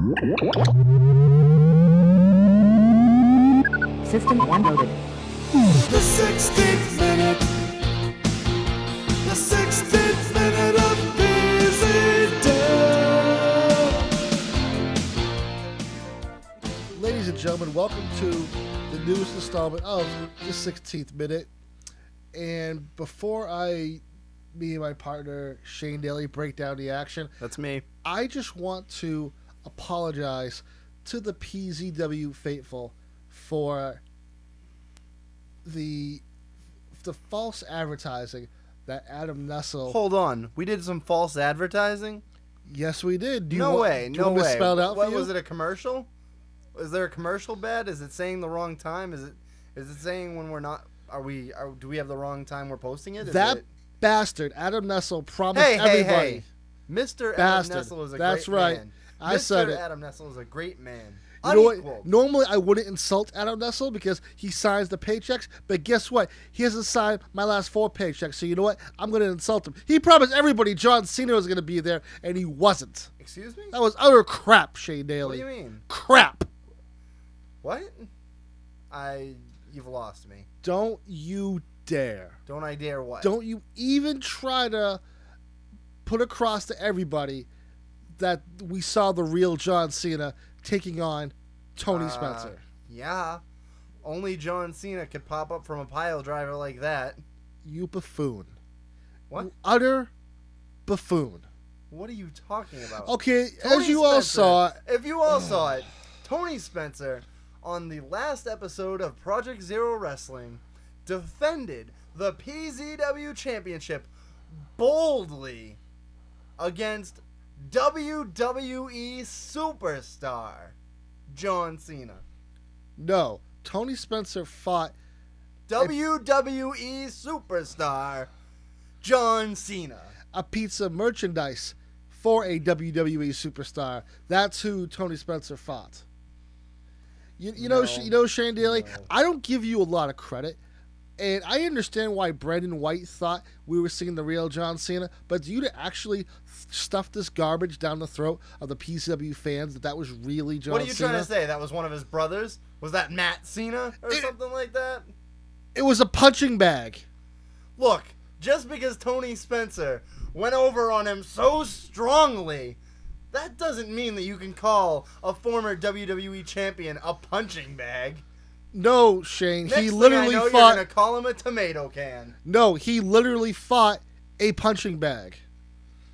System downloaded. The 16th minute. The 16th minute of PZW. Ladies and gentlemen, welcome to the newest installment of the 16th minute. And before me and my partner Shane Daly break down the action, That's me. I just want to apologize to the PZW faithful for the false advertising that Adam Nessel. Hold on. We did some false advertising? Yes, we did. No way. Do you want me to spell it out What for you? was it, a commercial? Is there a commercial bad? Is it saying the wrong time? Is it saying when we're not do we have the wrong time we're posting it? Bastard Adam Nessel promised everybody. Hey. Mr. Bastard. Adam Nessel is a That's great right. man. I said it. Mr. Adam Nessel is a great man. You know Unequaled. what? Normally, I wouldn't insult Adam Nessel because he signs the paychecks, but guess what? He hasn't signed my last 4 paychecks, so you know what? I'm going to insult him. He promised everybody John Cena was going to be there, and he wasn't. Excuse me? That was utter crap, Shane Daly. What do you mean? Crap. What? You've lost me. Don't you dare. Don't I dare what? Don't you even try to put across to everybody that we saw the real John Cena taking on Tony Spencer. Yeah. Only John Cena could pop up from a pile driver like that. You buffoon. What? You utter buffoon. What are you talking about? Okay, Tony as you all Spencer, saw, if you all saw it, Tony Spencer on the last episode of Project Zero Wrestling defended the PZW Championship boldly against WWE superstar John Cena. no, Tony Spencer fought WWE superstar John Cena. a piece of merchandise for a WWE superstar. That's who Tony Spencer fought. You know, Shane Daly, No. I don't give you a lot of credit. And I understand why Brandon White thought we were seeing the real John Cena, but you to actually stuff this garbage down the throat of the PCW fans that was really John Cena. What are you trying to say? That was one of his brothers? Was that Matt Cena or something like that? It was a punching bag. Look, just because Tony Spencer went over on him so strongly, that doesn't mean that you can call a former WWE champion a punching bag. No, Shane, Next he thing literally I know, fought. You're gonna call him a tomato can. No, he literally fought a punching bag.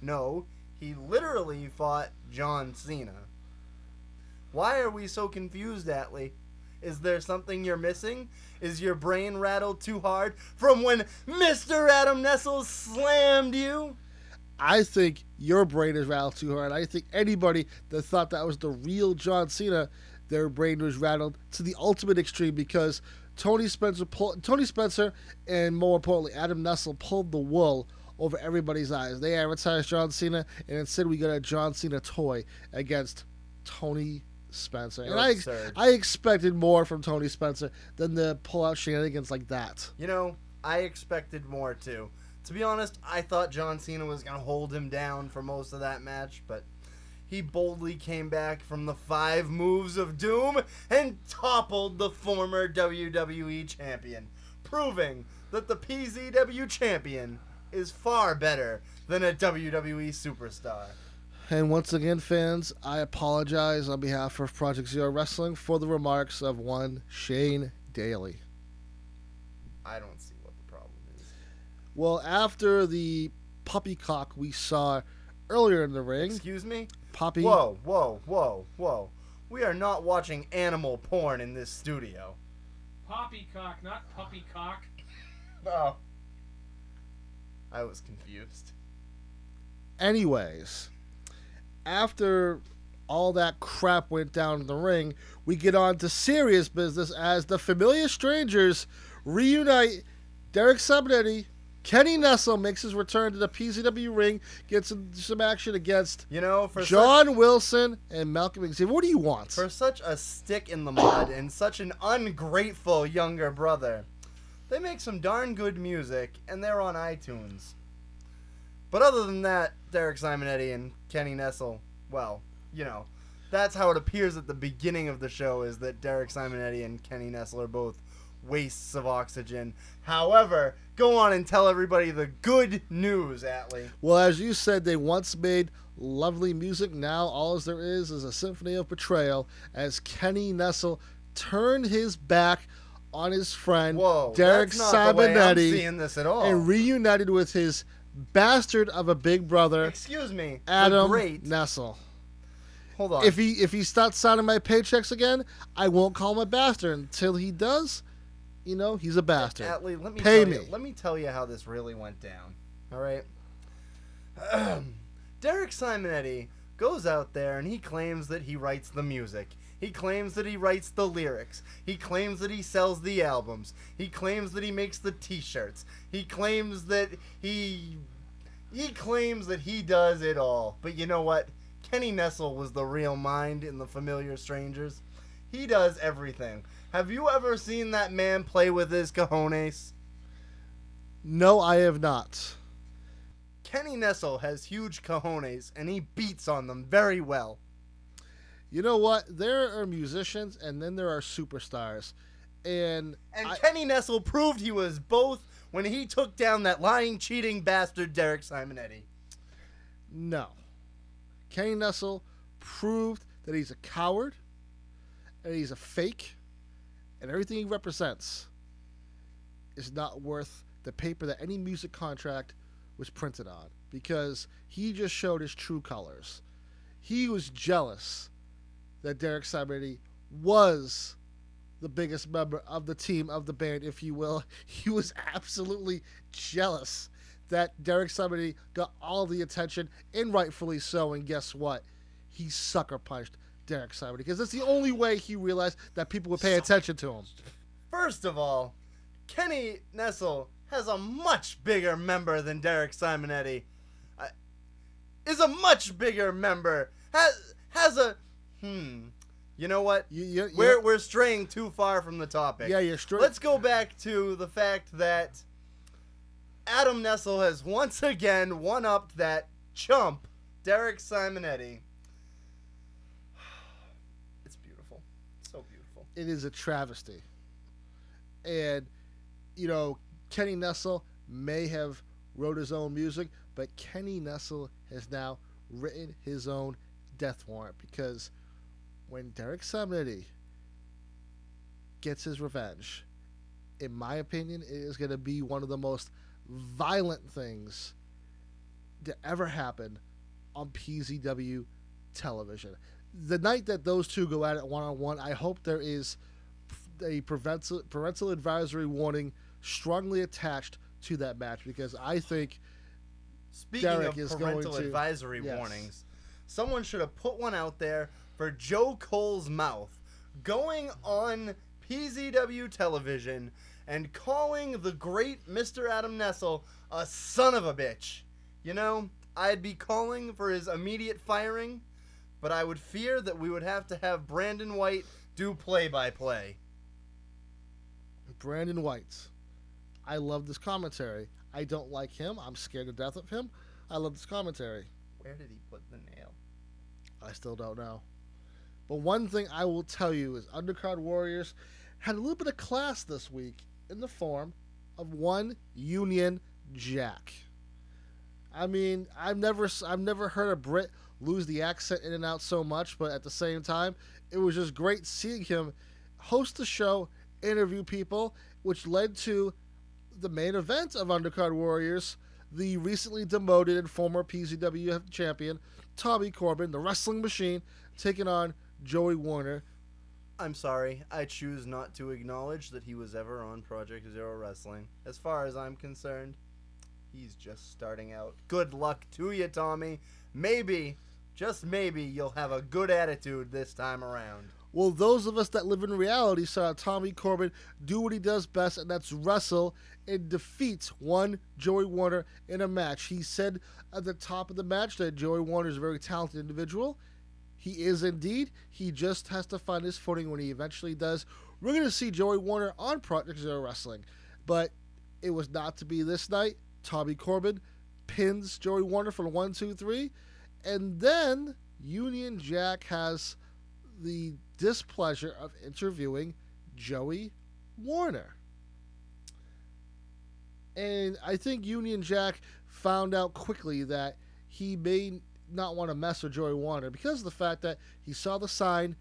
No, he literally fought John Cena. Why are we so confused, Atlee? Is there something you're missing? Is your brain rattled too hard from when Mr. Adam Nessel slammed you? I think your brain is rattled too hard. I think anybody that thought that was the real John Cena, their brain was rattled to the ultimate extreme because Tony Spencer, and more importantly, Adam Nessel pulled the wool over everybody's eyes. They advertised John Cena, and instead we got a John Cena toy against Tony Spencer. You're And absurd. I expected more from Tony Spencer than to pull out shenanigans like that. You know, I expected more too. To be honest, I thought John Cena was going to hold him down for most of that match, but he boldly came back from the 5 moves of doom and toppled the former WWE champion, proving that the PZW champion is far better than a WWE superstar. And once again, fans, I apologize on behalf of Project Zero Wrestling for the remarks of one Shane Daly. I don't see what the problem is. Well, after the poppycock we saw earlier in the ring, Excuse me? Poppy. Whoa. We are not watching animal porn in this studio. Poppycock, not puppycock. Oh. I was confused. Anyways, after all that crap went down in the ring, we get on to serious business as the familiar strangers reunite. Derek Sabanetti, Kenny Nessel makes his return to the PZW ring, gets some action against John Wilson and Malcolm Xavier. What do you want? For such a stick in the mud and such an ungrateful younger brother, they make some darn good music, and they're on iTunes. But other than that, Derek Simonetti and Kenny Nessel, well, that's how it appears at the beginning of the show, is that Derek Simonetti and Kenny Nessel are both wastes of oxygen. However, go on and tell everybody the good news, Atlee. Well, as you said, they once made lovely music. Now all there is a symphony of betrayal as Kenny Nessel turned his back on his friend Derek that's not the way I'm Simonetti seeing this at all. and reunited with his bastard of a big brother, Excuse me, the Adam great. Nessel. Hold on. If he starts signing my paychecks again, I won't call him a bastard. Until he does, he's a bastard. Atlee, let me tell you how this really went down. All right. Derek Simonetti goes out there and he claims that he writes the music. He claims that he writes the lyrics. He claims that he sells the albums. He claims that he makes the t-shirts. He claims that he does it all. But you know what? Kenny Nessel was the real mind in The Familiar Strangers. He does everything. Have you ever seen that man play with his cojones? No, I have not. Kenny Nessel has huge cojones, and he beats on them very well. You know what? There are musicians, and then there are superstars. And Kenny Nessel proved he was both when he took down that lying, cheating bastard Derek Simonetti. No. Kenny Nessel proved that he's a coward, and he's a fake, and everything he represents is not worth the paper that any music contract was printed on, because he just showed his true colors. He was jealous that Derek Simonetti was the biggest member of the team, of the band, if you will. He was absolutely jealous that Derek Simonetti got all the attention, and rightfully so. And guess what? He sucker punched Derek Simonetti, because that's the only way he realized that people would pay attention to him. First of all, Kenny Nessel has a much bigger member than Derek Simonetti. Is a much bigger member. Has a You know what? We're straying too far from the topic. Yeah, you're straight. Let's go back to the fact that Adam Nessel has once again one-upped that chump, Derek Simonetti. It's beautiful. So beautiful. It is a travesty. And, Kenny Nessel may have wrote his own music, but Kenny Nessel has now written his own death warrant, because when Derek Simonetti gets his revenge, in my opinion, it is going to be one of the most violent things to ever happen on PZW television. The night that those two go at it one-on-one, I hope there is a parental advisory warning strongly attached to that match, because I think Speaking Derek of is parental going to, advisory yes. warnings, someone should have put one out there for Joe Cole's mouth going on PZW television and calling the great Mr. Adam Nessel a son of a bitch. I'd be calling for his immediate firing, but I would fear that we would have to have Brandon White do play-by-play. Brandon White. I love this commentary. I don't like him. I'm scared to death of him. I love this commentary. Where did he put the nail? I still don't know. But one thing I will tell you is Undercard Warriors had a little bit of class this week in the form of one Union Jack. I mean, I've never heard a Brit lose the accent in and out so much, but at the same time, it was just great seeing him host the show, interview people, which led to the main event of Undercard Warriors, the recently demoted and former PZW champion, Tommy Corbin, the wrestling machine, taking on Joey Warner. I'm sorry, I choose not to acknowledge that he was ever on Project Zero Wrestling. As far as I'm concerned, he's just starting out. Good luck to you, Tommy. Maybe, just maybe, you'll have a good attitude this time around. Well, those of us that live in reality saw Tommy Corbin do what he does best, and that's wrestle and defeat one Joey Warner in a match. He said at the top of the match that Joey Warner is a very talented individual. He is indeed. He just has to find his footing when he eventually does. We're going to see Joey Warner on Project Zero Wrestling, but it was not to be this night. Tommy Corbin pins Joey Warner for the 1, 2, 3, and then Union Jack has the displeasure of interviewing Joey Warner. And I think Union Jack found out quickly that he may not want to mess with Joey Warner because of the fact that he saw the sign,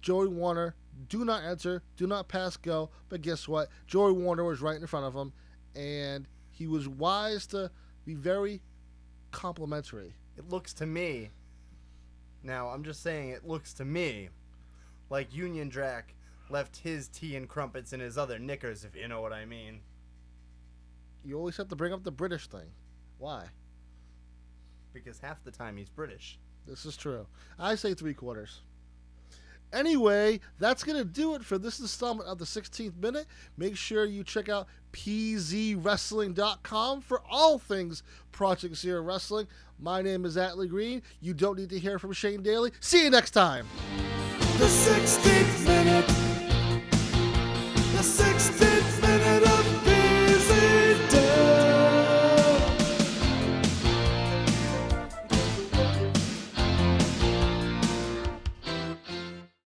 Joey Warner, do not enter, do not pass go. But guess what? Joey Warner was right in front of him, and he was wise to be very complimentary. It looks to me, now I'm just saying it looks to me like Union Jack left his tea and crumpets in his other knickers, if you know what I mean. You always have to bring up the British thing. Why? Because half the time he's British. This is true. I say 3/4. Anyway, that's going to do it for this installment of the 16th Minute. Make sure you check out pzwrestling.com for all things Project Zero Wrestling. My name is Atlee Greene. You don't need to hear from Shane Daly. See you next time. The 16th minute.